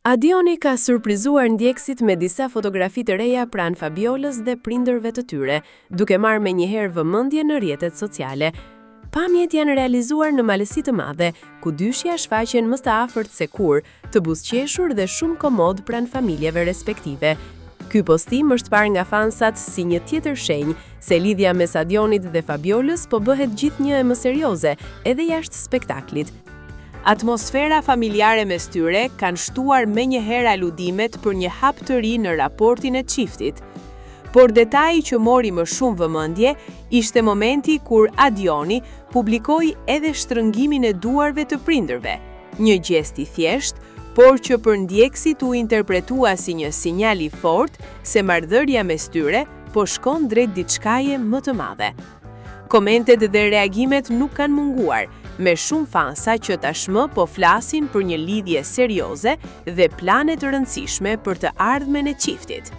Adioni ka surprizuar ndjekësit me disa fotografi të reja pranë Fabiolës dhe prindërve të tyre, duke marrë menjëherë vëmendje në rrjetet sociale. Pamjet janë realizuar në malësi të madhe, ku dyshja shfaqen më së afërt se kur, të buzëqeshur dhe shumë komod pranë familjeve respektive. Ky postim është parë nga fansat si një tjetër shenjë se lidhja mes Adionit dhe Fabiolës po bëhet gjithnjë e më serioze, edhe jashtë spektaklit. Atmosfera familjare mes tyre kanë shtuar menjëherë aludimet për një hap të ri në raportin e çiftit. Por detaji që mori më shumë vëmendje ishte momenti kur Adioni publikoi edhe shtrëngimin e duarve të prindërve, një gest i thjeshtë, por që për ndjekësit u interpretua si një sinjal i fortë se marrëdhënia mes tyre po shkon drejt diçkaje më të madhe. Komentet dhe reagimet nuk kanë munguar, me shumë fansa që tashmë po flasin për një lidhje serioze dhe plane të rëndësishme për të ardhmen e çiftit.